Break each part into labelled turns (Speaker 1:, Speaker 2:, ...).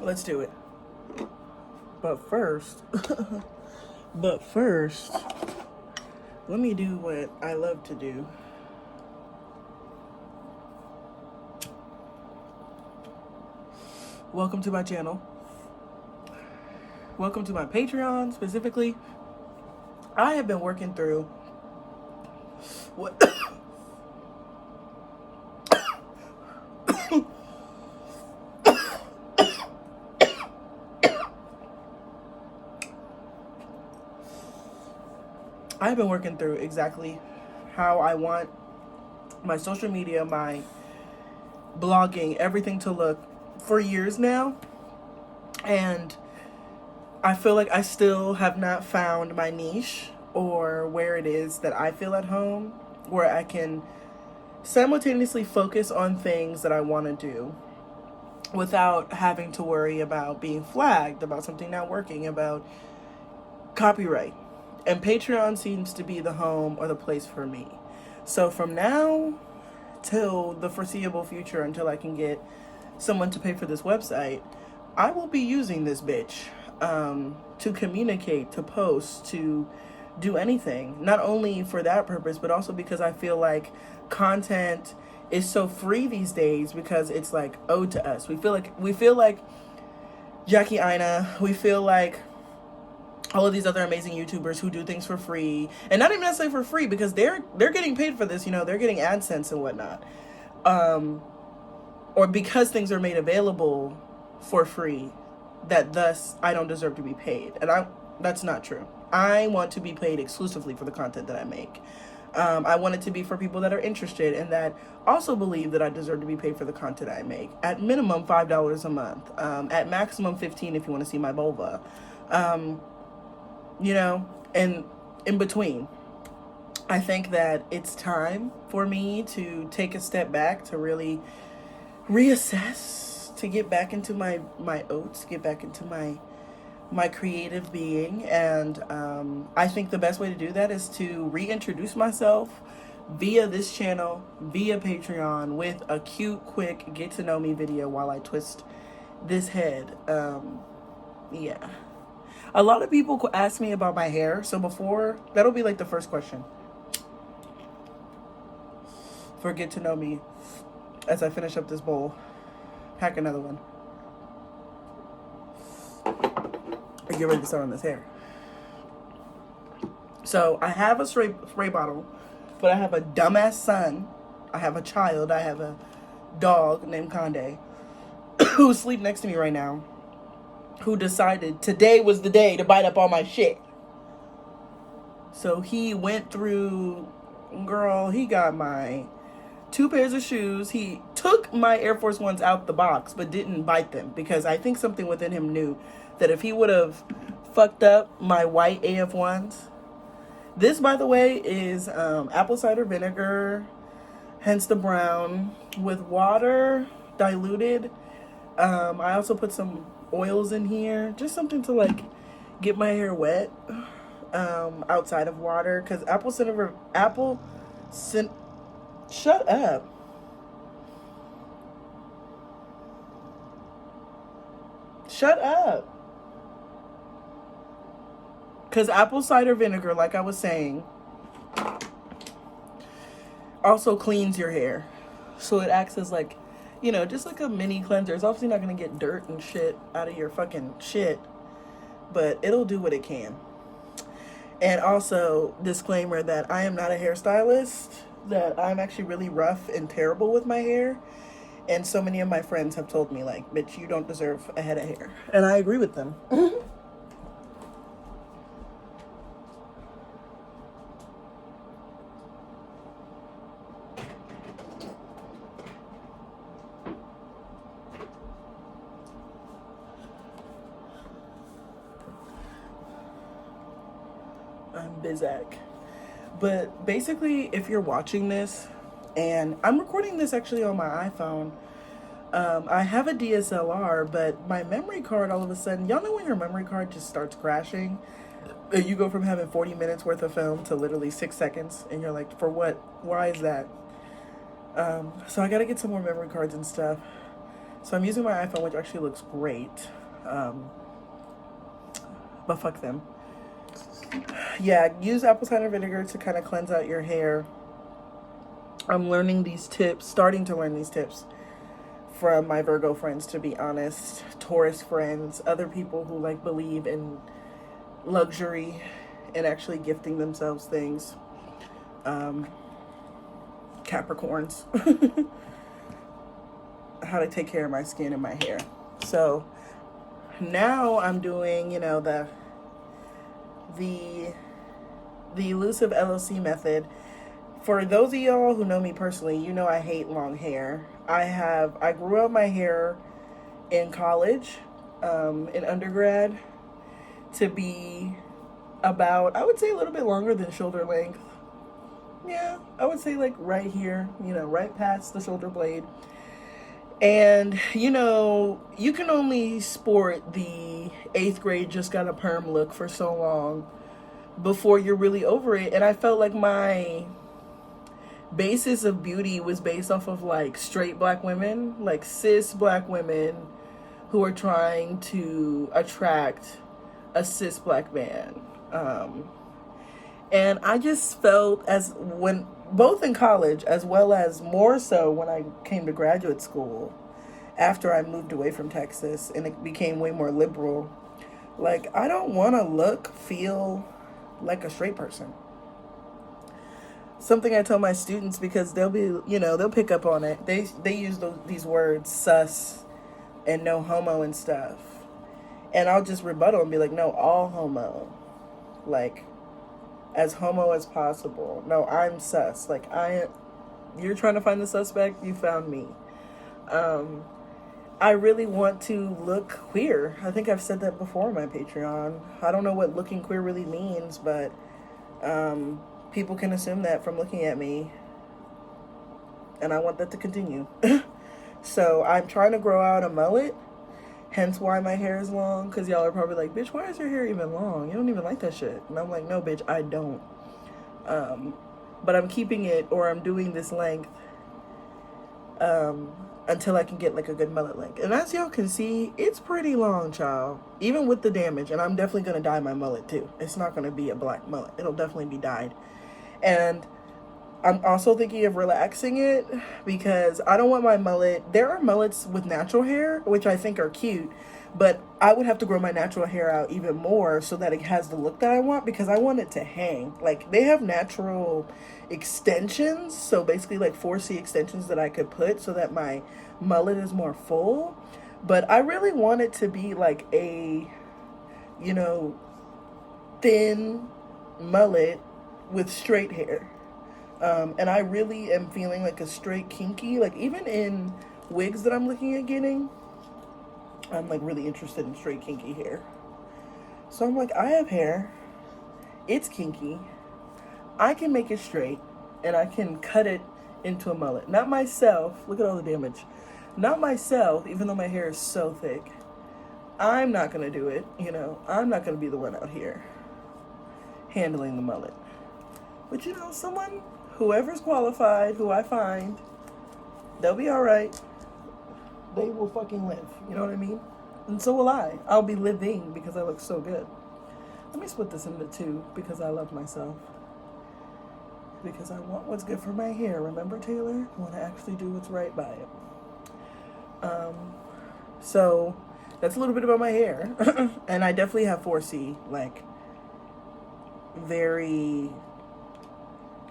Speaker 1: Let's do it. But first, but first, let me do what I love to do. Welcome to my channel. Welcome to my Patreon specifically. I have been working through what I've been working through exactly how I want my social media, my blogging, everything to look for years now. And I feel like I still have not found my niche or where it is that I feel at home, where I can simultaneously focus on things that I want to do without having to worry about being flagged, about something not working, about copyright. And Patreon seems to be the home or the place for me. So from now till the foreseeable future, until I can get someone to pay for this website, I will be using this bitch to communicate, to post, to do anything. Not only for that purpose, but also because I feel like content is so free these days because it's like owed to us. We feel like Jackie Ina. We feel like all of these other amazing YouTubers who do things for free, and not even necessarily for free because they're getting paid for this. You know, they're getting AdSense and whatnot, or because things are made available for free, that thus I don't deserve to be paid, and that's not true. I want to be paid exclusively for the content that I make. I want it to be for people that are interested and that also believe that I deserve to be paid for the content I make. At minimum $5 a month. At maximum $15 if you want to see my vulva. You know, and in between. I think that it's time for me to take a step back, to really reassess, to get back into my oats, get back into my creative being. And I think the best way to do that is to reintroduce myself via this channel, via Patreon, with a cute, quick get to know me video while I twist this head. Yeah. A lot of people ask me about my hair, so before, that'll be like the first question for get to know me as I finish up this bowl. Pack another one. And get ready to start on this hair. So I have a spray bottle, but I have a dumbass son. I have a child. I have a dog named Conde who's asleep next to me right now, who decided today was the day to bite up all my shit. So he went through, girl, he got my 2 pairs of shoes. He took my Air Force Ones out the box, but didn't bite them because I think something within him knew that if he would have fucked up my white AF1s, this, by the way, is apple cider vinegar, hence the brown, with water diluted. I also put some oils in here, just something to like get my hair wet outside of water, because shut up. Shut up. Because apple cider vinegar, like I was saying, also cleans your hair. So it acts as like, you know, just like a mini cleanser. It's obviously not going to get dirt and shit out of your fucking shit, but it'll do what it can. And also, disclaimer that I am not a hairstylist, that I'm actually really rough and terrible with my hair. And so many of my friends have told me, like, bitch, you don't deserve a head of hair. And I agree with them. I'm Bizak. But basically, if you're watching this, and I'm recording this actually on my iPhone, I have a DSLR, but my memory card all of a sudden, y'all know when your memory card just starts crashing? You go from having 40 minutes worth of film to literally 6 seconds, and you're like, for what? Why is that? So I gotta get some more memory cards and stuff. So I'm using my iPhone, which actually looks great. But fuck them. Yeah, use apple cider vinegar to kind of cleanse out your hair. I'm learning these tips, starting to learn these tips from my Virgo friends, to be honest, Taurus friends, other people who like believe in luxury and actually gifting themselves things. Capricorns. How to take care of my skin and my hair. So now I'm doing, you know, the elusive LLC method. For those of y'all who know me personally, you know I hate long hair. I grew out my hair in college, in undergrad, to be about, I would say, a little bit longer than shoulder length. Yeah, I would say like right here, you know, right past the shoulder blade. And, you know, you can only sport the 8th grade just got a perm look for so long before you're really over it. And I felt like my basis of beauty was based off of like straight black women, like cis black women who are trying to attract a cis black man. And I just felt, as when both in college as well as more so when I came to graduate school after I moved away from Texas and it became way more liberal, like I don't want to feel like a straight person. Something I tell my students, because they'll be, you know, they'll pick up on it. They use these words sus and no homo and stuff. And I'll just rebuttal and be like, no, all homo. Like, as homo as possible. No, I'm sus. Like, you're trying to find the suspect, you found me. I really want to look queer. I think I've said that before on my Patreon. I don't know what looking queer really means, but people can assume that from looking at me. And I want that to continue. So I'm trying to grow out a mullet. Hence why my hair is long. Because y'all are probably like, bitch, why is your hair even long? You don't even like that shit. And I'm like, no, bitch, I don't. But I'm keeping it, or I'm doing this length until I can get like a good mullet length. And as y'all can see, it's pretty long, child. Even with the damage. And I'm definitely going to dye my mullet too. It's not going to be a black mullet. It'll definitely be dyed. And I'm also thinking of relaxing it, because I don't want my mullet. There are mullets with natural hair, which I think are cute, but I would have to grow my natural hair out even more so that it has the look that I want, because I want it to hang. Like, they have natural extensions, so basically like 4C extensions that I could put so that my mullet is more full. But I really want it to be like a, you know, thin mullet with straight hair. And I really am feeling like a straight kinky, like even in wigs that I'm looking at getting, I'm like really interested in straight kinky hair. So I'm like, I have hair, it's kinky, I can make it straight, and I can cut it into a mullet. Not myself, look at all the damage. Not myself, even though my hair is so thick. I'm not gonna do it, you know, I'm not gonna be the one out here handling the mullet. But you know, whoever's qualified, who I find, they'll be all right. They will fucking live. You know what I mean? And so will I. I'll be living because I look so good. Let me split this into two, because I love myself. Because I want what's good for my hair. Remember, Taylor? I want to actually do what's right by it. So that's a little bit about my hair. And I definitely have 4C. Like, very...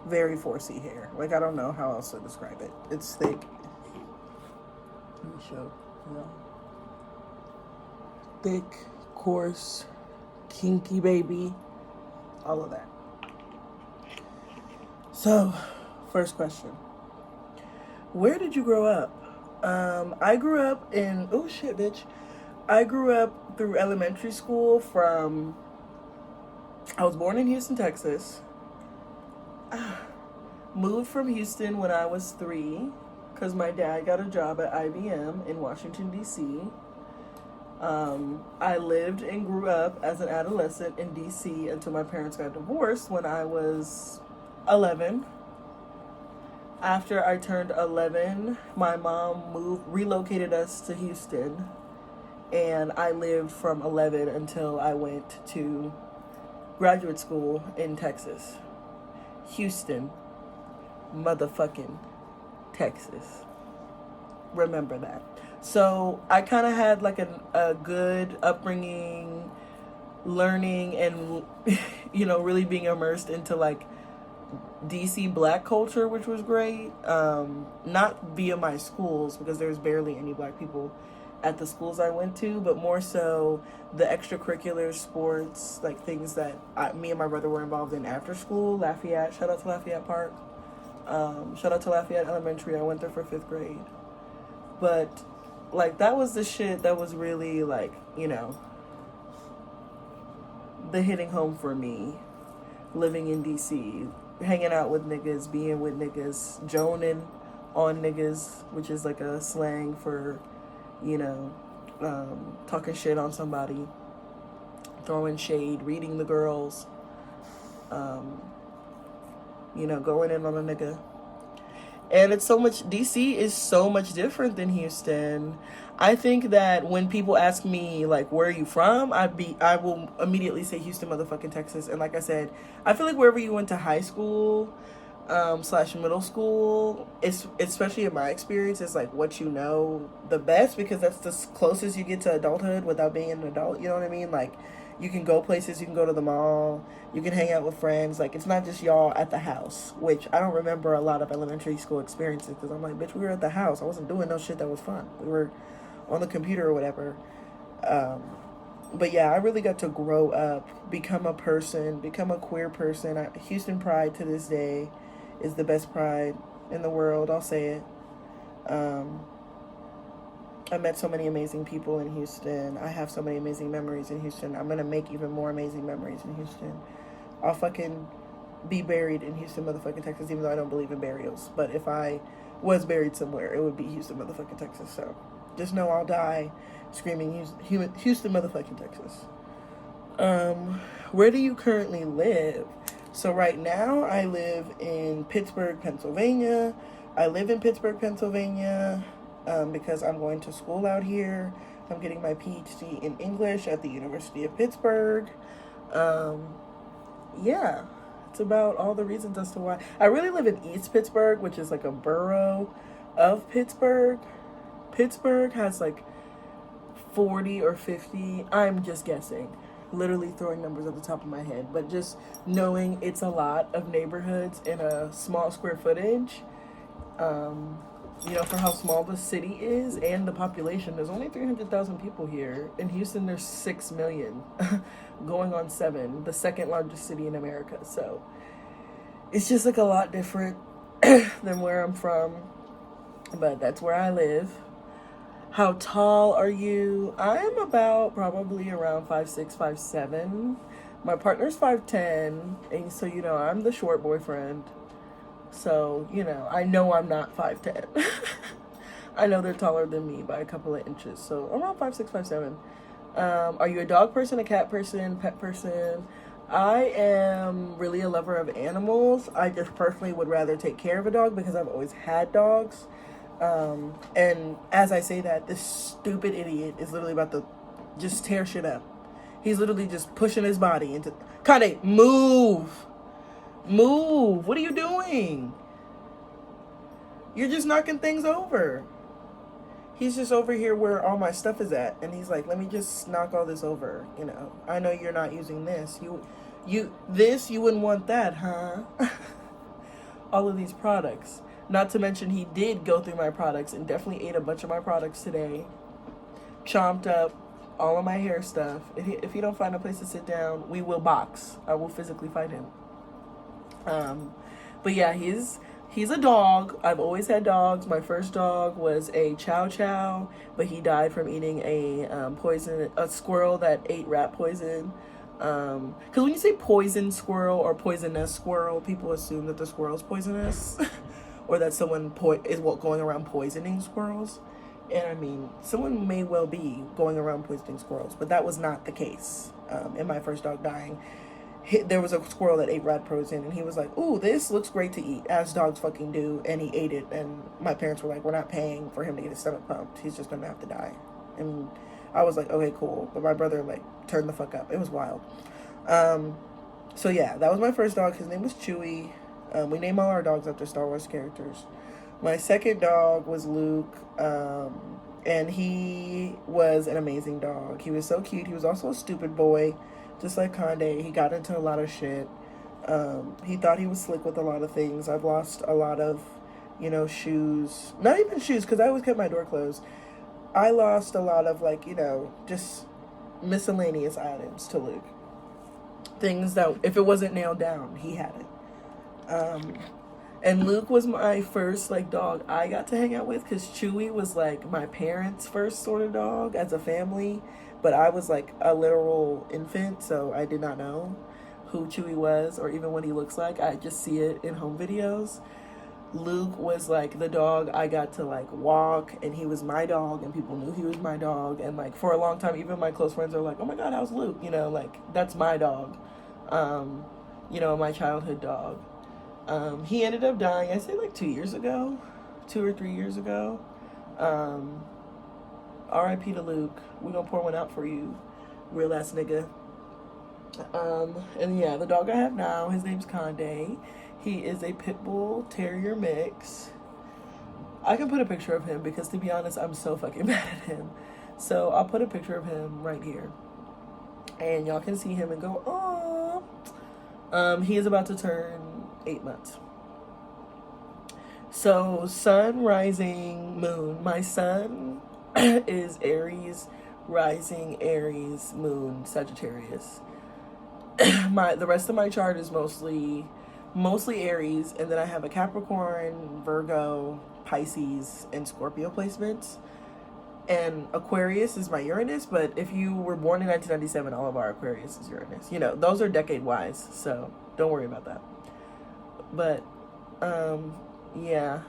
Speaker 1: very 4C hair. Like, I don't know how else to describe it. It's thick. Let me show. Yeah. Thick, coarse, kinky baby. All of that. So, first question. Where did you grow up? I grew up in... oh, shit, bitch. I grew up through elementary school from... I was born in Houston, Texas. Moved from Houston when I was 3 because my dad got a job at IBM in Washington, D.C. I lived and grew up as an adolescent in D.C. until my parents got divorced when I was 11. after I turned 11, my mom relocated us to Houston, and I lived from 11 until I went to graduate school in Texas. Houston, motherfucking Texas. Remember that. So I kind of had like a good upbringing, learning, and really being immersed into like DC black culture, which was great. Not via my schools, because there's barely any black people at the schools I went to, but more so the extracurricular sports, like things that me and my brother were involved in after school. Lafayette, shout out to Lafayette Park. Shout out to Lafayette Elementary. I went there for 5th grade. But like that was the shit that was really like, the hitting home for me, living in DC, hanging out with niggas, being with niggas, joning on niggas, which is like a slang for, talking shit on somebody, throwing shade, reading the girls, going in on a nigga. And DC is so much different than Houston. I think that when people ask me, like, where are you from? I will immediately say Houston, motherfucking Texas. And like I said, I feel like wherever you went to high school, / middle school, it's, especially in my experience, it's like what you know the best, because that's the closest you get to adulthood without being an adult. You know what I mean? Like, you can go places, you can go to the mall, you can hang out with friends. Like, it's not just y'all at the house, which I don't remember a lot of elementary school experiences, because I'm like, bitch, we were at the house. I wasn't doing no shit that was fun. We were on the computer or whatever. But yeah, I really got to grow up, become a person, become a queer person. Houston Pride to this day is the best pride in the world. I'll say it. I met so many amazing people in Houston. I have so many amazing memories in Houston. I'm going to make even more amazing memories in Houston. I'll fucking be buried in Houston, motherfucking Texas, even though I don't believe in burials. But if I was buried somewhere, it would be Houston, motherfucking Texas. So just know I'll die screaming Houston, motherfucking Texas. Where do you currently live? So right now I live in Pittsburgh, Pennsylvania. I live in Pittsburgh, Pennsylvania, because I'm going to school out here. I'm getting my PhD in English at the University of Pittsburgh. Yeah, it's about all the reasons as to why. I really live in East Pittsburgh, which is like a borough of Pittsburgh. Pittsburgh has like 40 or 50, I'm just guessing, literally throwing numbers at the top of my head, but just knowing it's a lot of neighborhoods in a small square footage, for how small the city is and the population. There's only 300,000 people here. In Houston, there's 6 million, going on 7, the second largest city in America. So it's just like a lot different than where I'm from, but that's where I live. How tall are you? I'm about probably around 5'6", 5'7". My partner's 5'10", and so I'm the short boyfriend. So I know I'm not 5'10". I know they're taller than me by a couple of inches. So around 5'6", 5'7". Are you a dog person, a cat person, pet person? I am really a lover of animals. I just personally would rather take care of a dog because I've always had dogs. And as I say that, this stupid idiot is literally about to just tear shit up. He's literally just pushing his body into... Kanye, move! Move! What are you doing? You're just knocking things over. He's just over here where all my stuff is at, and he's like, let me just knock all this over. I know you're not using this. You wouldn't want that, huh? All of these products. Not to mention, he did go through my products and definitely ate a bunch of my products today. Chomped up all of my hair stuff. If he don't find a place to sit down, we will box. I will physically fight him. But yeah, he's a dog. I've always had dogs. My first dog was a chow chow, but he died from eating a squirrel that ate rat poison. Because when you say poison squirrel or poisonous squirrel, people assume that the squirrel's poisonous. Or that someone is going around poisoning squirrels. And I mean, someone may well be going around poisoning squirrels, but that was not the case in my first dog dying. there was a squirrel that ate rat poison, and he was like, "Ooh, this looks great to eat," as dogs fucking do, and he ate it. And my parents were like, "We're not paying for him to get his stomach pumped. He's just gonna have to die." And I was like, "Okay, cool." But my brother like turned the fuck up. It was wild. So yeah, that was my first dog. His name was Chewy. We name all our dogs after Star Wars characters. My second dog was Luke, and he was an amazing dog. He was so cute. He was also a stupid boy, just like Conde. He got into a lot of shit. He thought he was slick with a lot of things. I've lost a lot of, shoes. Not even shoes, because I always kept my door closed. I lost a lot of, just miscellaneous items to Luke. Things that, if it wasn't nailed down, he had it. And Luke was my first, dog I got to hang out with, because Chewy was, my parents' first sort of dog as a family. But I was, a literal infant, so I did not know who Chewy was or even what he looks like. I just see it in home videos. Luke was, the dog I got to, walk, and he was my dog, and people knew he was my dog. And, for a long time, even my close friends are like, "Oh, my God, how's Luke?" That's my dog. My childhood dog. He ended up dying, I say 2 years ago, 2 or 3 years ago. R.I.P. to Luke. We're gonna pour one out for you, real ass nigga. And yeah, the dog I have now, his name's Conde. He is a pit bull terrier mix. I can put a picture of him because, to be honest, I'm so fucking mad at him. So I'll put a picture of him right here, and y'all can see him and go, "Oh." He is about to turn 8 months. So Sun, rising, moon. My sun is Aries, rising Aries, moon Sagittarius. The rest of my chart is mostly Aries, and then I have a Capricorn, Virgo, Pisces, and Scorpio placements. And Aquarius is my Uranus, but if you were born in 1997, all of our Aquarius is Uranus. Those are decade-wise, so don't worry about that. But, yeah,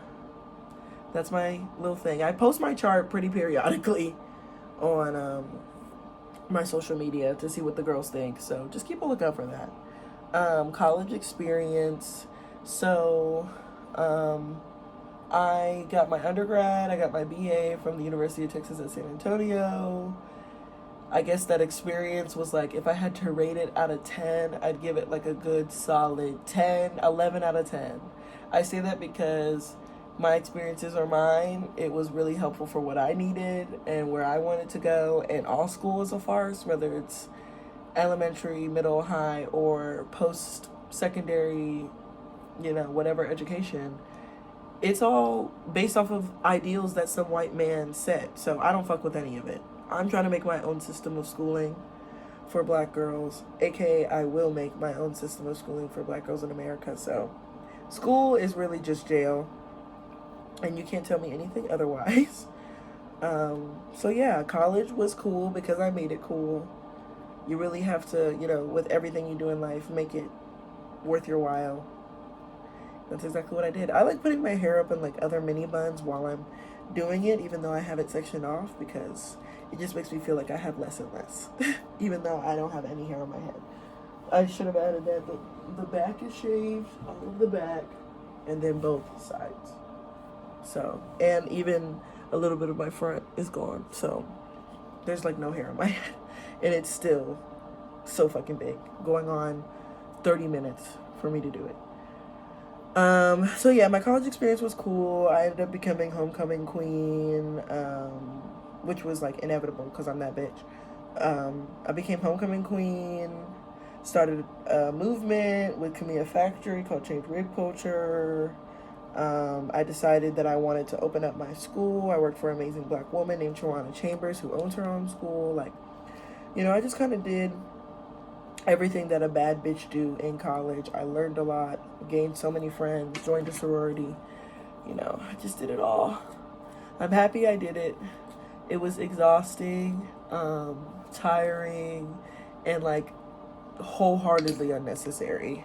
Speaker 1: that's my little thing. I post my chart pretty periodically on my social media to see what the girls think, so just keep a lookout for that. College experience. So, I got my undergrad, I got my BA from the University of Texas at San Antonio. I guess that experience was if I had to rate it out of 10, I'd give it a good solid 10, 11 out of 10. I say that because my experiences are mine. It was really helpful for what I needed and where I wanted to go. And all school is a farce, whether it's elementary, middle, high, or post-secondary, whatever education. It's all based off of ideals that some white man set. So I don't fuck with any of it. I'm trying to make my own system of schooling for black girls. AKA, I will make my own system of schooling for black girls in America. So school is really just jail. And you can't tell me anything otherwise. So yeah, college was cool because I made it cool. You really have to, with everything you do in life, make it worth your while. That's exactly what I did. I like putting my hair up in other mini buns while I'm doing it, even though I have it sectioned off, because it just makes me feel like I have less and less, even though I don't have any hair on my head. I should have added that the back is shaved, all of the back, and then both sides. So, and even a little bit of my front is gone. So there's no hair on my head, and it's still so fucking big, going on 30 minutes for me to do it. So yeah, my college experience was cool. I ended up becoming homecoming queen, which was inevitable because I'm that bitch. I became homecoming queen, started a movement with Camilla Factory called Change Rib Culture. I decided that I wanted to open up my school. I worked for an amazing black woman named Shawana Chambers, who owns her own school. I just kind of did everything that a bad bitch do in college. I learned a lot, gained so many friends, joined a sorority. I just did it all. I'm happy I did it. It was exhausting, tiring, and wholeheartedly unnecessary.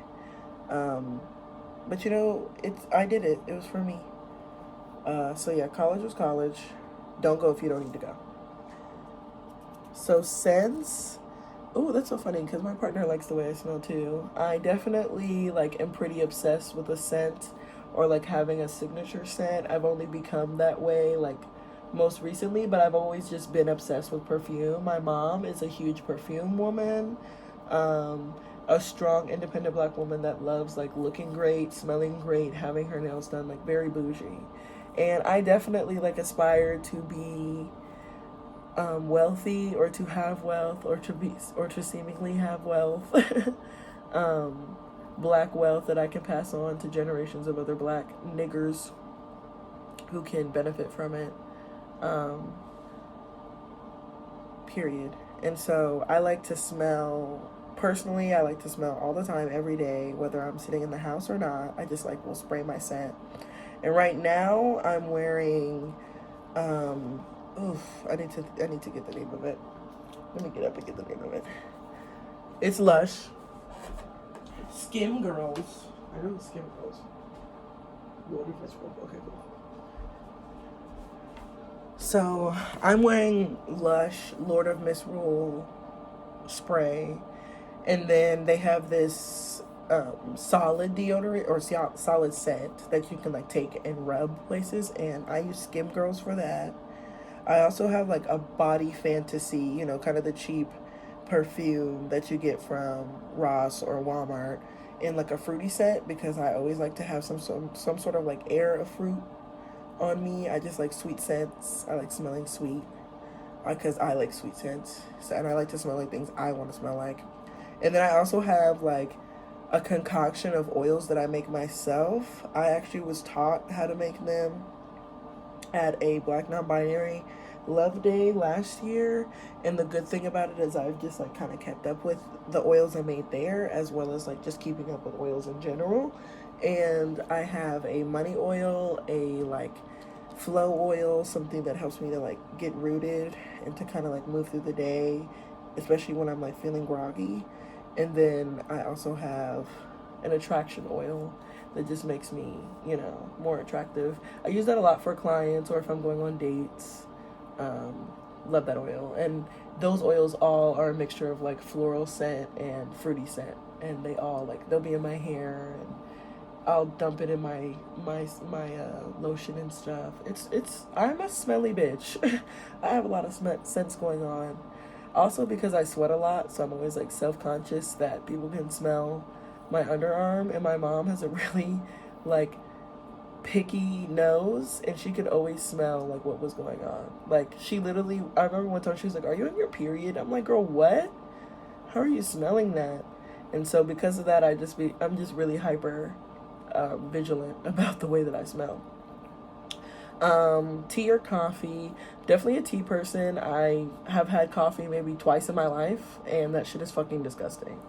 Speaker 1: But I did it. It was for me. So yeah, college was college. Don't go if you don't need to go. So since Oh, that's so funny because my partner likes the way I smell too. I definitely like am pretty obsessed with a scent or like having a signature scent. I've only become that way like most recently, but I've always just been obsessed with perfume. My mom is a huge perfume woman. Um, a strong independent black woman that loves like looking great, smelling great, having her nails done, like very bougie. And I definitely like aspire to be wealthy or to have wealth or to seemingly have wealth. um, Black wealth that I can pass on to generations of other black niggers who can benefit from it. Um, Period. And so I like to smell. Personally, I like to smell all the time, every day, whether I'm sitting in the house or not. I just like will spray my scent. And right now, I'm wearing. Oof, I need to get the name of it. Let me get up and get the name of it. It's Lush. Skim Girls. I know the Skim Girls. Okay, cool. So I'm wearing Lush Lord of Misrule spray, and then they have this solid deodorant or solid scent that you can like take and rub places, and I use Skim Girls for that. I also have like a Body Fantasy, you know, kind of the cheap perfume that you get from Ross or Walmart in like a fruity scent because I always like to have some sort of like air of fruit on me. I just like sweet scents. I like smelling sweet because I like sweet scents. So, and I like to smell like things I want to smell like. And then I also have like a concoction of oils that I make myself. I actually was taught how to make them at a Black non-binary love day last year, and the good thing about it is I've just like kind of kept up with the oils I made there, as well as like just keeping up with oils in general. And I have a money oil, a like flow oil, something that helps me to like get rooted and to kind of like move through the day, especially when I'm like feeling groggy. And then I also have an attraction oil that just makes me, you know, more attractive. I use that a lot for clients or if I'm going on dates. Love that oil. And those oils all are a mixture of like floral scent and fruity scent. And they all like, they'll be in my hair, and I'll dump it in my lotion and stuff. I'm a smelly bitch. I have a lot of scents going on. Also because I sweat a lot, so I'm always like self-conscious that people can smell my underarm, and my mom has a really like picky nose, and she could always smell like what was going on. Like she literally, I remember one time she was like, "Are you on your period?" I'm like, "Girl, what? How are you smelling that?" And so because of that, I'm just really hyper vigilant about the way that I smell. Tea or coffee? Definitely a tea person. I have had coffee maybe twice in my life, and that shit is fucking disgusting.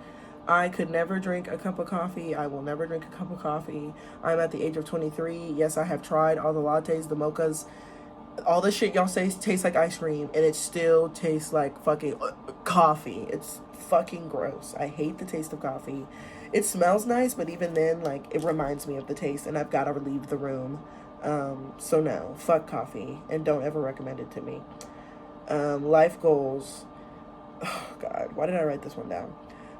Speaker 1: I could never drink a cup of coffee. I will never drink a cup of coffee. I'm at the age of 23. Yes, I have tried all the lattes, the mochas, all the shit y'all say tastes like ice cream, and it still tastes like fucking coffee. It's fucking gross. I hate the taste of coffee. It smells nice, but even then, like, it reminds me of the taste, and I've got to leave the room. So no, fuck coffee, and don't ever recommend it to me. Life goals. Oh, God, why did I write this one down?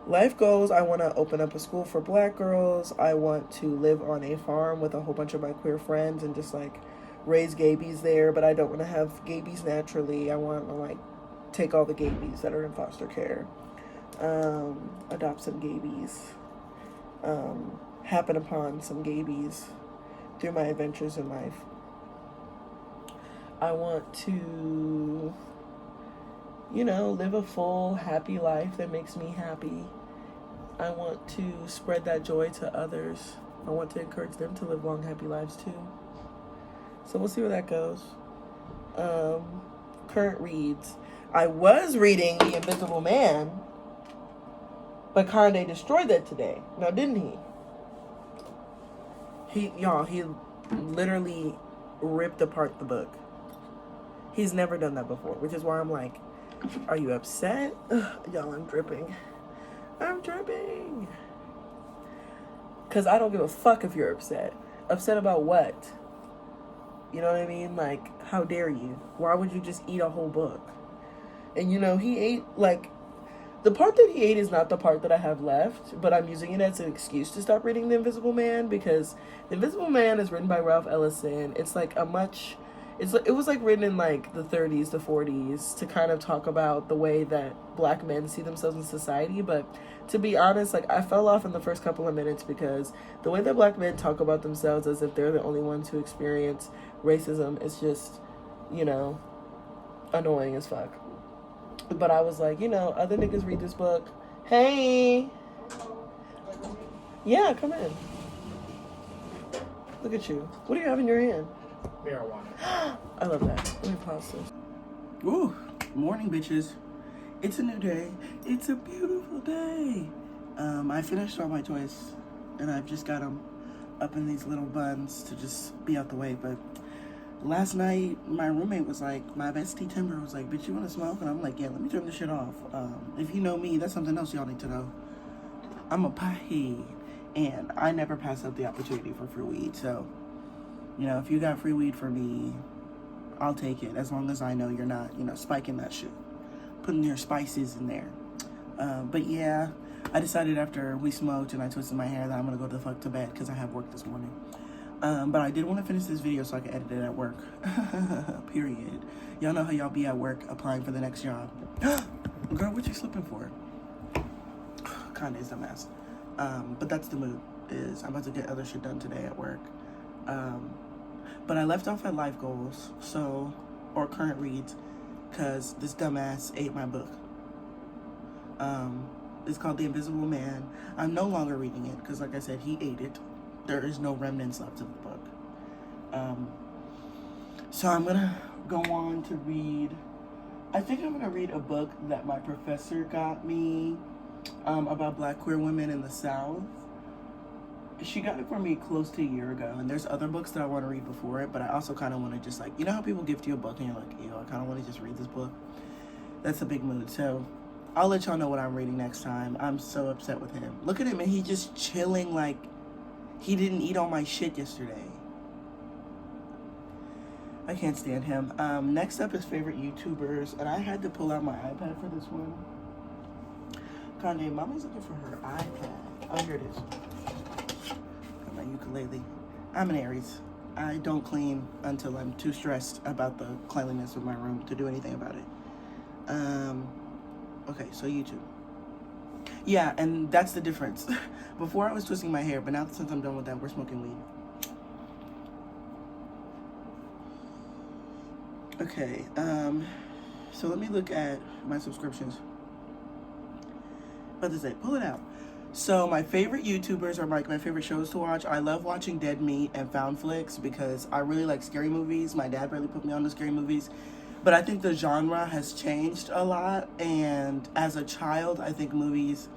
Speaker 1: Life goals, I want to open up a school for black girls. I want to live on a farm with a whole bunch of my queer friends and just, like, raise gabies there, but I don't want to have gabies naturally. I want to, like, take all the gabies that are in foster care. Adopt some gabies. Happen upon some gabies through my adventures in life. I want to, you know, live a full, happy life that makes me happy. I want to spread that joy to others. I want to encourage them to live long, happy lives too. So we'll see where that goes. Current reads. I was reading The Invisible Man, but Kanye destroyed that today. Now, didn't he? He literally ripped apart the book. He's never done that before, which is why I'm like, are you upset? Ugh, y'all, I'm dripping. I'm dripping. Because I don't give a fuck if you're upset. Upset about what? You know what I mean? Like, how dare you? Why would you just eat a whole book? And, you know, he ate, like, The part that he ate is not the part that I have left, but I'm using it as an excuse to stop reading The Invisible Man, because The Invisible Man is written by Ralph Ellison. It's like a much, it was like written in like the 30s, the 40s, to kind of talk about the way that black men see themselves in society. But to be honest, like, I fell off in the first couple of minutes because the way that black men talk about themselves as if they're the only ones who experience racism is just, you know, annoying as fuck. But I was like, you know, other niggas read this book. Hey. Yeah, come in. Look at you. What do you have in your hand?
Speaker 2: Marijuana.
Speaker 1: I love that. Let me pause this. Ooh, morning, bitches. It's a new day. It's a beautiful day. I finished all my toys, and I've just got them up in these little buns to just be out the way. But last night, my roommate was like, my bestie Timber was like, bitch, you want to smoke? And I'm like, yeah, let me turn this shit off. If you know me, that's something else y'all need to know. I'm a pothead, and I never pass up the opportunity for free weed. So, you know, if you got free weed for me, I'll take it, as long as I know you're not, you know, spiking that shit, putting your spices in there. But yeah, I decided after we smoked and I twisted my hair that I'm gonna go the fuck to bed because I have work this morning. But I did want to finish this video so I can edit it at work. Period. Y'all know how y'all be at work applying for the next job. Girl, what you slipping for? Kinda is a mess. But that's the mood, is I'm about to get other shit done today at work. But I left off at life goals, so, or current reads, because this dumbass ate my book. It's called The Invisible Man. I'm no longer reading it, because like I said, he ate it. There is no remnants left of the book. So I'm gonna go on to read, I think I'm gonna read a book that my professor got me, about black queer women in the South. She got it for me close to a year ago, and there's other books that I want to read before it, but I also kind of want to just, like, you know how people gift you a book and you're like, ew, I kind of want to just read this book? That's a big mood. So I'll let y'all know what I'm reading next time. I'm so upset with him. Look at him, and he just chilling like he didn't eat all my shit yesterday. I can't stand him. Next up is favorite YouTubers, and I had to pull out my iPad for this one. Kanye, mommy's looking for her iPad. Oh, here it is. My ukulele. I'm an Aries. I don't clean until I'm too stressed about the cleanliness of my room to do anything about it. Okay, so YouTube. Yeah, and that's the difference. Before I was twisting my hair, but now since I'm done with that, we're smoking weed. Okay, so let me look at my subscriptions. What does it? Pull it out. So my favorite YouTubers are like my favorite shows to watch. I love watching Dead Meat and Found Flicks because I really like scary movies. My dad really put me on to scary movies. But I think the genre has changed a lot. And as a child, I think movies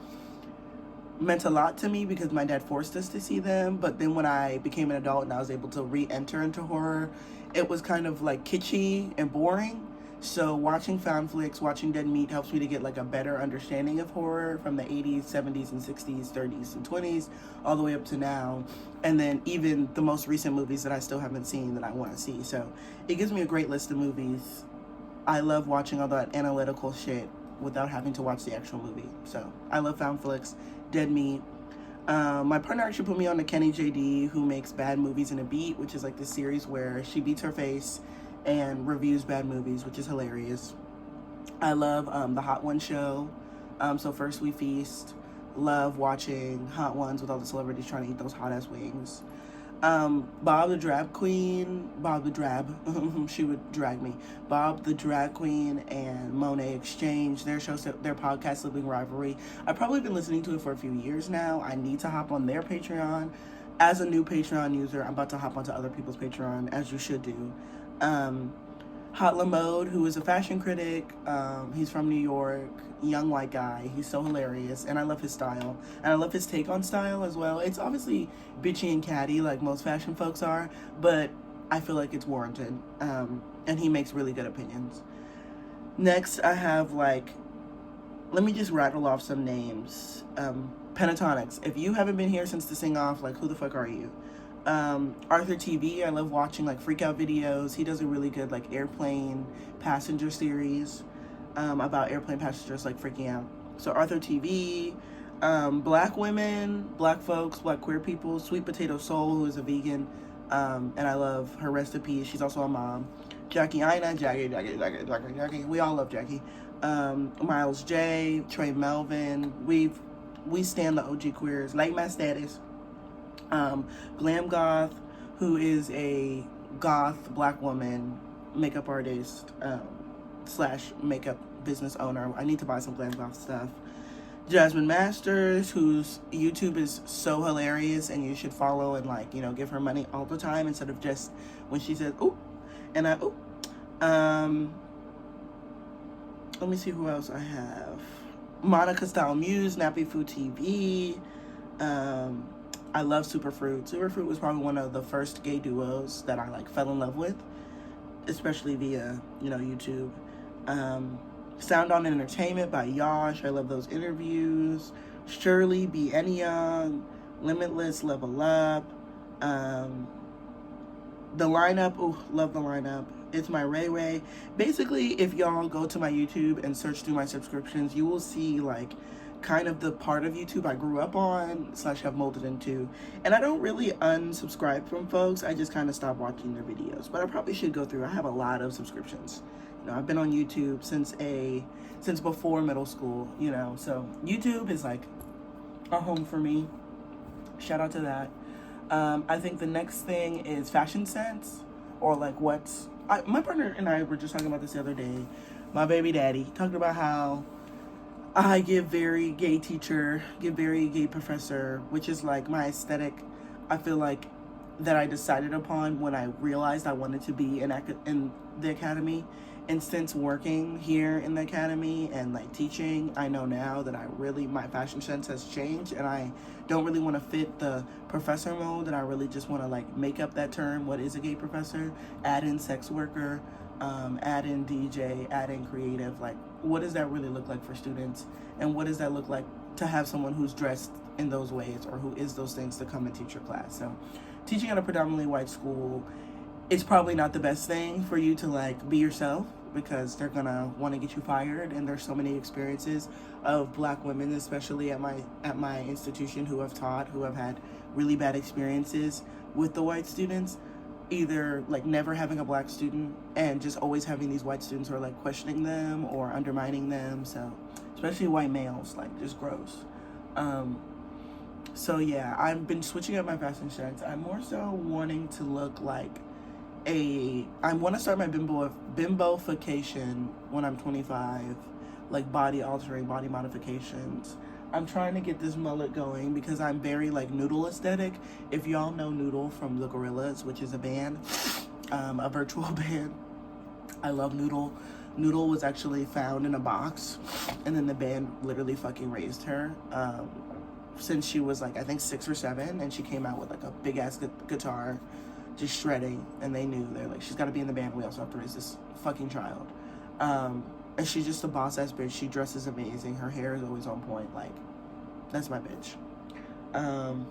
Speaker 1: meant a lot to me because my dad forced us to see them. But then when I became an adult and I was able to re-enter into horror, it was kind of like kitschy and boring. So watching Found Flicks, watching Dead Meat helps me to get like a better understanding of horror from the 80s, 70s, and 60s, 30s, and 20s, all the way up to now. And then even the most recent movies that I still haven't seen that I want to see. So it gives me a great list of movies. I love watching all that analytical shit without having to watch the actual movie. So I love Found Flicks, Dead Meat. My partner actually put me on to Kenny JD, who makes Bad Movies in a Beat, which is like the series where she beats her face and reviews bad movies, which is hilarious. I love the Hot Ones show. So First We Feast. Love watching Hot Ones with all the celebrities trying to eat those hot ass wings. Bob the Drag Queen, Bob the Drab, she would drag me. Bob the Drag Queen and Monet Exchange, their show, their podcast, Sibling Rivalry. I've probably been listening to it for a few years now. I need to hop on their Patreon. As a new Patreon user, I'm about to hop onto other people's Patreon, as you should do. Hot Lamode, who is a fashion critic. He's from New York, young white guy. He's so hilarious, and I love his style. And I love his take on style as well. It's obviously bitchy and catty like most fashion folks are, but I feel like it's warranted. And he makes really good opinions. Next, I have let me just rattle off some names. Pentatonics. If you haven't been here since the sing off, who the fuck are you? Arthur TV, I love watching freak out videos. He does a really good airplane passenger series about airplane passengers freaking out. So Arthur TV, black women, black folks, black queer people, Sweet Potato Soul, who is a vegan, and I love her recipe. She's also a mom. Jackie Ina, Jackie. We all love Jackie. Miles J, Trey Melvin. We stand the OG queers. Like My Status. Glam Goth, who is a goth black woman makeup artist slash makeup business owner. I need to buy some Glam Goth stuff. Jasmine Masters, whose YouTube is so hilarious and you should follow and like, you know, give her money all the time instead of just when she says ooh and I ooh. Let me see who else I have. Monica Style Muse, Nappy Food TV. I love Superfruit. Superfruit was probably one of the first gay duos that I like fell in love with, especially via, you know, YouTube. Sound On Entertainment by Yash. I love those interviews. Shirley B. Enion, Limitless, Level Up. The lineup, oh, love the lineup. It's my Ray Ray. Basically, if y'all go to my YouTube and search through my subscriptions, you will see like kind of the part of YouTube I grew up on / have molded into. And I don't really unsubscribe from folks. I just kind of stopped watching their videos. But I probably should go through. I have a lot of subscriptions. You know, I've been on YouTube since before middle school, you know. So YouTube is like a home for me. Shout out to that. I think the next thing is fashion sense, or like my partner and I were just talking about this the other day. My baby daddy talked about how I give very gay teacher, give very gay professor, which is like my aesthetic. I feel like that I decided upon when I realized I wanted to be in the academy. And since working here in the academy and like teaching, I know now that my fashion sense has changed, and I don't really want to fit the professor mold, and I really just want to like make up that term. What is a gay professor? Add in sex worker, add in DJ, add in creative. Like, what does that really look like for students? And what does that look like to have someone who's dressed in those ways or who is those things to come and teach your class? So teaching at a predominantly white school, it's probably not the best thing for you to like be yourself, because they're gonna want to get you fired. And there's so many experiences of black women, especially at my institution, who have had really bad experiences with the white students, either like never having a black student and just always having these white students who are like questioning them or undermining them. So especially white males, like just gross. So yeah, I've been switching up my fashion sense. I'm more so wanting to look like I want to start my bimbofication when I'm 25, like body altering, body modifications. I'm trying to get this mullet going because I'm very like Noodle aesthetic. If y'all know Noodle from the Gorillaz, which is a band, a virtual band, I love Noodle. Noodle was actually found in a box, and then the band literally fucking raised her since she was like I think 6 or 7, and she came out with like a big ass guitar, just shredding, and they're like, she's got to be in the band. We also have to raise this fucking child. And she's just a boss ass bitch. She dresses amazing. Her hair is always on point. Like, that's my bitch.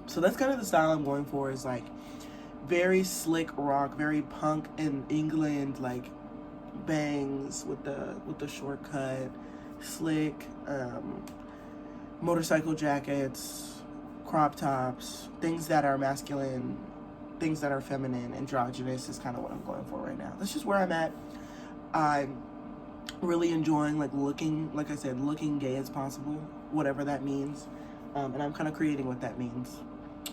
Speaker 1: So that's kind of the style I'm going for, is like very slick rock, very punk in England, like bangs with the short cut, slick, motorcycle jackets, crop tops, things that are masculine, things that are feminine, androgynous is kind of what I'm going for right now. That's just where I'm at. I'm really enjoying looking gay as possible, whatever that means. And I'm kind of creating what that means.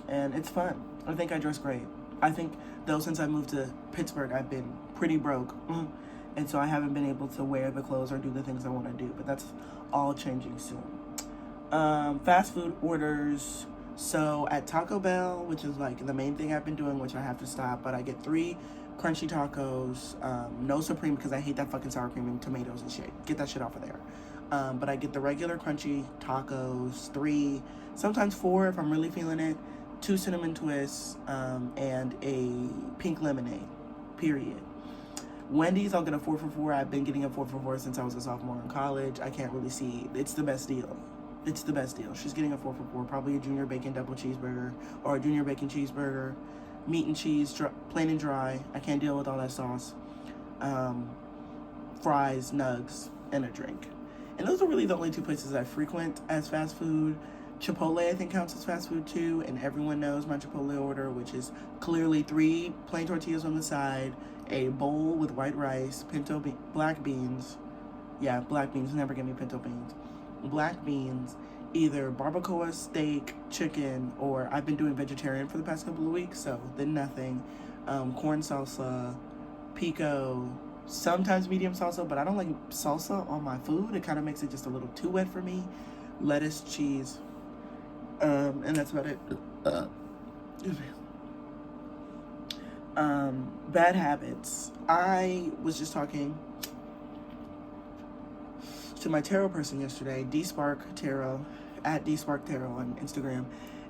Speaker 1: And it's fun. I think I dress great. I think, though, since I moved to Pittsburgh, I've been pretty broke. And so I haven't been able to wear the clothes or do the things I want to do. But that's all changing soon. Fast food orders. So at Taco Bell, which is like the main thing I've been doing, which I have to stop, but I get 3 crunchy tacos, no Supreme because I hate that fucking sour cream and tomatoes and shit. Get that shit off of there. But I get the regular crunchy tacos, 3, sometimes 4 if I'm really feeling it, 2 cinnamon twists, and a pink lemonade, period. Wendy's, I'll get a 4 for $4. I've been getting a 4 for $4 since I was a sophomore in college. I can't really see. It's the best deal. It's the best deal. She's getting a 4 for $4, probably a junior bacon double cheeseburger or a junior bacon cheeseburger, meat and cheese, plain and dry. I can't deal with all that sauce. Fries, nugs, and a drink. And those are really the only two places I frequent as fast food. Chipotle, I think, counts as fast food too, and everyone knows my Chipotle order, which is clearly 3 plain tortillas on the side, a bowl with white rice, black beans. Yeah, black beans. Never give me pinto beans. Black beans, either barbacoa, steak, chicken, or I've been doing vegetarian for the past couple of weeks, so then nothing. Corn salsa, pico, sometimes medium salsa, but I don't like salsa on my food. It kind of makes it just a little too wet for me. Lettuce, cheese, and that's about it. Excuse me. Bad habits. I was just talking to my tarot person yesterday, D-Spark Tarot, at D-Spark Tarot on Instagram.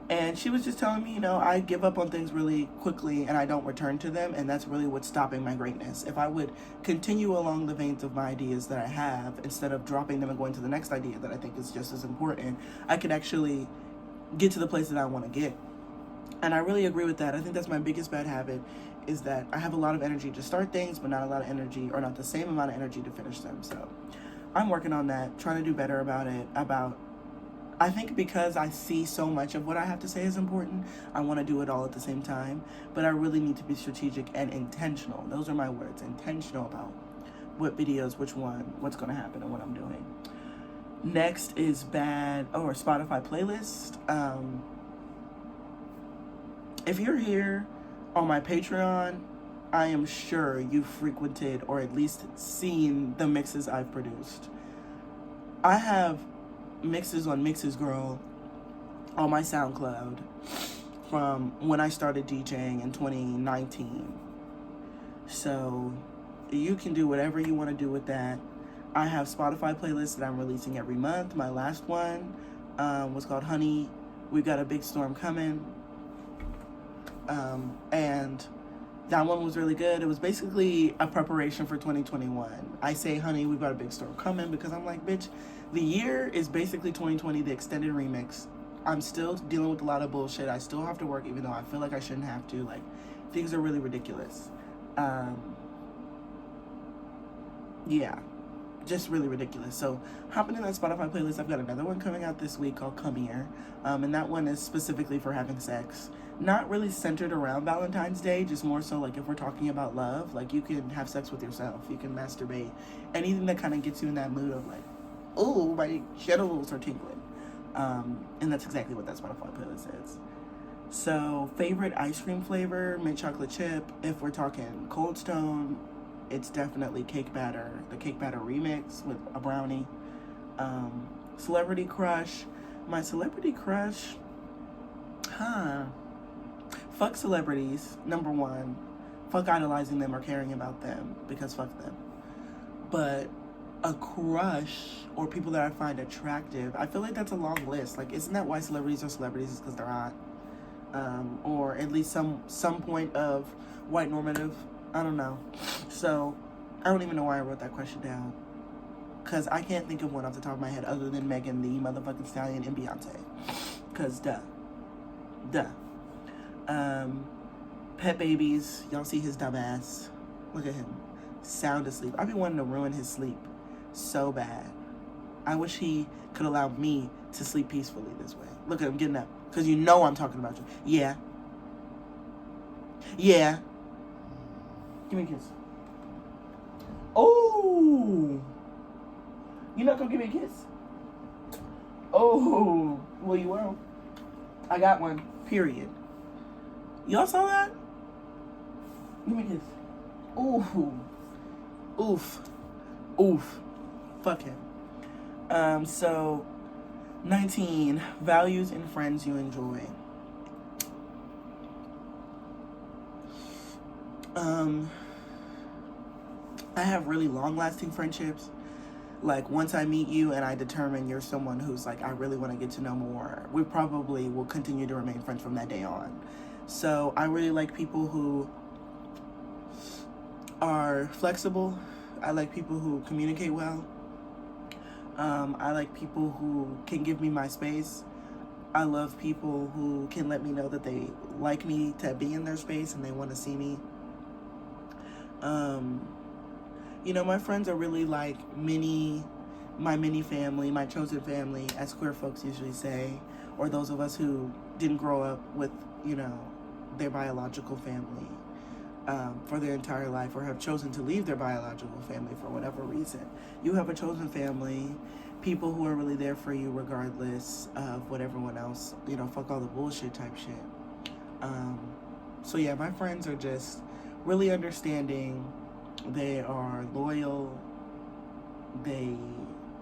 Speaker 1: And she was just telling me, I give up on things really quickly and I don't return to them. And that's really what's stopping my greatness. If I would continue along the veins of my ideas that I have, instead of dropping them and going to the next idea that I think is just as important, I could actually get to the place that I want to get. And I really agree with that. I think that's my biggest bad habit, is that I have a lot of energy to start things, but not a lot of energy, or not the same amount of energy to finish them. So I'm working on that, trying to do better about it. I think because I see so much of what I have to say is important, I want to do it all at the same time. But I really need to be strategic and intentional. Those are my words, intentional about what videos, which one, what's going to happen, and what I'm doing. Next is Spotify playlist. If you're here on my Patreon, I am sure you've frequented or at least seen the mixes I've produced. I have mixes on Mixes Girl on my SoundCloud from when I started DJing in 2019. So you can do whatever you want to do with that. I have Spotify playlists that I'm releasing every month. My last one was called Honey, We Got a Big Storm Coming. And that one was really good. It was basically a preparation for 2021. I say, honey, we've got a big storm coming, because I'm like, bitch, the year is basically 2020, the extended remix. I'm still dealing with a lot of bullshit. I still have to work, even though I feel like I shouldn't have to. Like, things are really ridiculous. Yeah, just really ridiculous. So hopping in that Spotify playlist, I've got another one coming out this week called Come Here. And that one is specifically for having sex. Not really centered around Valentine's Day, just more so like if we're talking about love, like you can have sex with yourself, you can masturbate, anything that kind of gets you in that mood of like, oh, my genitals are tingling. And that's exactly what that Spotify playlist is. So favorite ice cream flavor, mint chocolate chip. If we're talking Cold Stone, it's definitely cake batter, the cake batter remix with a brownie. Celebrity crush. My celebrity crush, fuck celebrities, number one. Fuck idolizing them or caring about them, because fuck them. But a crush, or people that I find attractive, I feel like that's a long list. Like, isn't that why celebrities are celebrities? Is because they're hot? Or at least some point of white normative. I don't know. So I don't even know why I wrote that question down, because I can't think of one off the top of my head other than Megan the motherfucking Stallion and Beyonce. Because duh. Pet Babies, y'all see his dumb ass. Look at him, sound asleep. I've been wanting to ruin his sleep so bad. I wish he could allow me to sleep peacefully this way. Look at him getting up, because I'm talking about you. Yeah. Give me a kiss. Oh, you not gonna give me a kiss? Oh, well, you will. I got one, period. Y'all saw that? Give me a kiss. Oof. Fuck him. So 19, values and friends you enjoy. I have really long-lasting friendships. Like, once I meet you and I determine you're someone who's like, I really want to get to know more, we probably will continue to remain friends from that day on. So I really like people who are flexible. I like people who communicate well. I like people who can give me my space. I love people who can let me know that they like me to be in their space and they want to see me. My friends are really like mini my mini family, my chosen family, as queer folks usually say, or those of us who didn't grow up with, you know, their biological family for their entire life, or have chosen to leave their biological family for whatever reason. You have a chosen family, people who are really there for you regardless of what everyone else, you know, fuck all the bullshit type shit. So yeah, my friends are just really understanding. They are loyal. They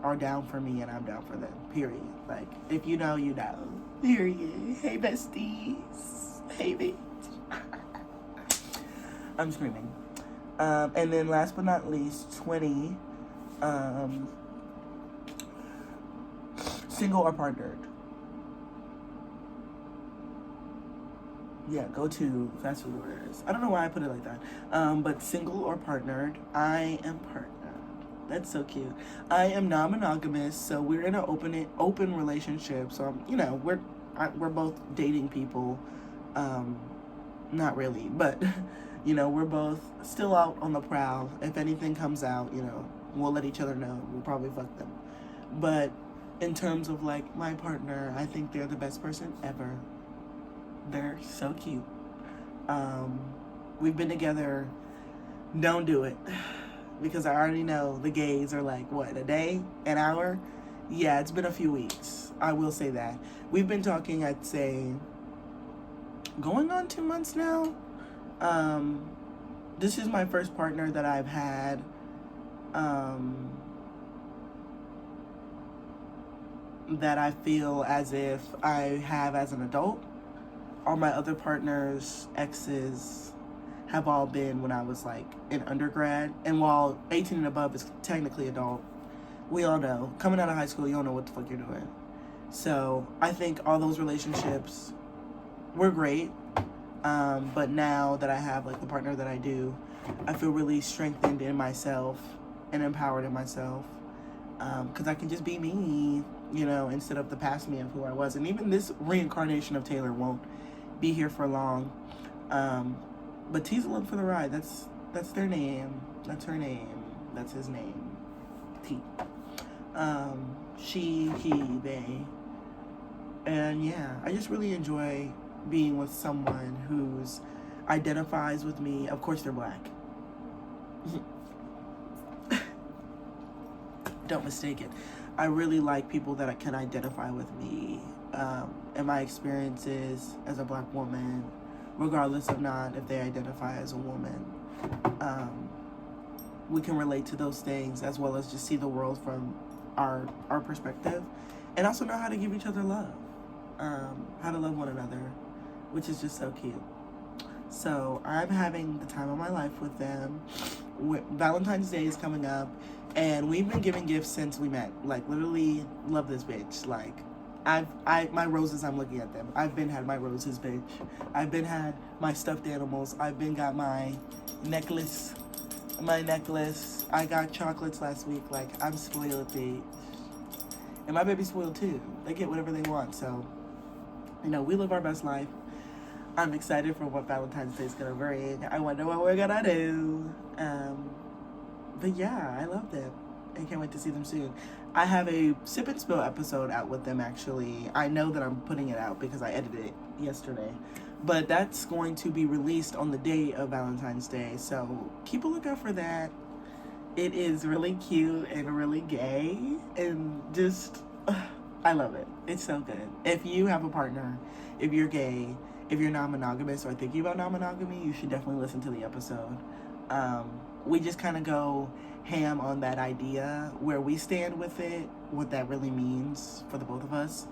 Speaker 1: are down for me and I'm down for them. Period. Like, if you know, you know. Period. Hey, besties. Hey, bitch. I'm screaming. And then last but not least, 20. Single or partnered. Yeah, go to fast food orders. I don't know why I put it like that. But single or partnered. I am partnered. That's so cute. I am non-monogamous, so we're in an open relationship. So you know, we're both dating people. Not really, but you know, we're both still out on the prowl. If anything comes out, you know, we'll let each other know. We'll probably fuck them. But in terms of like my partner, I think they're the best person ever. They're so cute. We've been together. Don't do it. Because I already know the gays are like, what, a day? An hour? Yeah, it's been a few weeks. I will say that. We've been talking, I'd say, going on 2 months now. This is my first partner that I've had. That I feel as if I have as an adult. All my other partners, exes, have all been when I was like in undergrad. And while 18 and above is technically adult, we all know, coming out of high school, you don't know what the fuck you're doing. So I think all those relationships were great. But now that I have like the partner that I do, I feel really strengthened in myself and empowered in myself. Because I can just be me, you know, instead of the past me of who I was. And even this reincarnation of Taylor won't be here for long. But T's along for the ride. That's their name. That's her name. That's his name. T. She, he, they. And yeah, I just really enjoy being with someone who's identifies with me. Of course they're black. Don't mistake it. I really like people that can identify with me and my experiences as a black woman, regardless of not if they identify as a woman. We can relate to those things as well as just see the world from our perspective, and also know how to give each other love, how to love one another, which is just so cute. So I'm having the time of my life with them. Valentine's Day is coming up, and we've been giving gifts since we met. Like, literally, love this bitch. Like, my roses, I'm looking at them. I've been had my roses, bitch. I've been had my stuffed animals. I've been got my necklace. I got chocolates last week. Like, I'm spoiled, bitch. And my baby's spoiled too. They get whatever they want. So, you know, we live our best life. I'm excited for what Valentine's Day is gonna bring. I wonder what we're gonna do. But yeah, I love them. I can't wait to see them soon. I have a Sip and Spill episode out with them, actually. I know that I'm putting it out because I edited it yesterday. But that's going to be released on the day of Valentine's Day. So keep a lookout for that. It is really cute and really gay. And just, I love it. It's so good. If you have a partner, if you're gay, if you're non-monogamous or thinking about non-monogamy, you should definitely listen to the episode. We just kind of go ham on that idea, where we stand with it, what that really means for the both of us,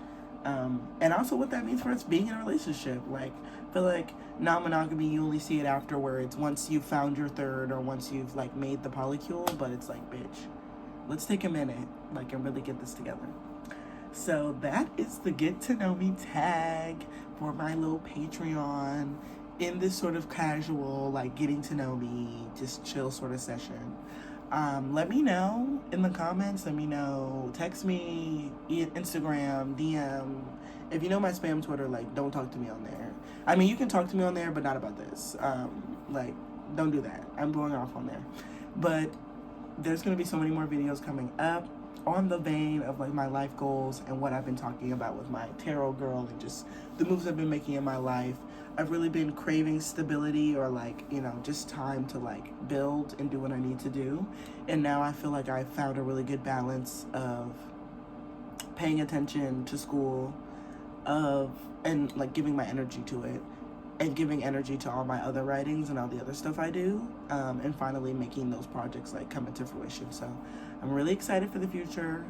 Speaker 1: and also what that means for us being in a relationship. Like, I feel like non-monogamy, you only see it afterwards, once you've found your third or once you've like made the polycule. But it's like, bitch, let's take a minute, like, and really get this together. So that is the get to know me tag for my little Patreon in this sort of casual, like, getting to know me, just chill sort of session. Let me know in the comments. Let me know. Text me, Instagram, DM. If you know my spam Twitter, like, don't talk to me on there. I mean, you can talk to me on there, but not about this. Like, don't do that. I'm going off on there. But there's going to be so many more videos coming up. on the vein of like my life goals and what I've been talking about with my tarot girl and just the moves I've been making in my life. I've really been craving stability or like, you know, just time to like build and do what I need to do. And now I feel like I've found a really good balance of paying attention to school, and like giving my energy to it, and giving energy to all my other writings and all the other stuff I do, and finally making those projects like come into fruition. So I'm really excited for the future.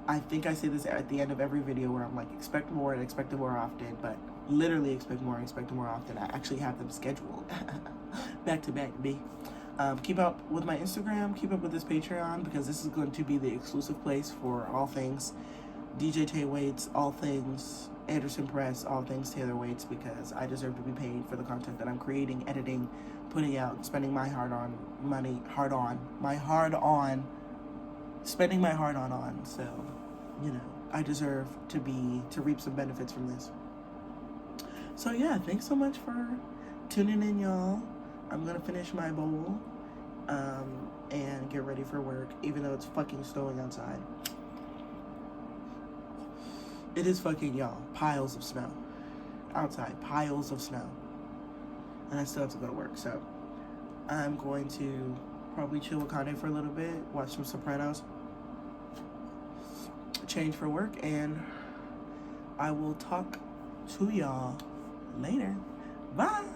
Speaker 1: I think I say this at the end of every video where I'm like, expect more and expect it more often, but literally expect more and expect it more often. I actually have them scheduled back to back, B. Keep up with my Instagram, keep up with this Patreon, because this is going to be the exclusive place for all things DJ Tay Waits, all things Anderson Press, all things Taylor Waits, because I deserve to be paid for the content that I'm creating, editing, putting out, spending my spending my hard on. So, you know, I deserve to reap some benefits from this. So yeah, thanks so much for tuning in, y'all. I'm gonna finish my bowl, and get ready for work, even though it's fucking snowing outside. It is fucking, y'all, piles of snow outside, piles of snow, and I still have to go to work. So I'm going to probably chill with Kanye for a little bit, watch some Sopranos, change for work, and I will talk to y'all later. Bye.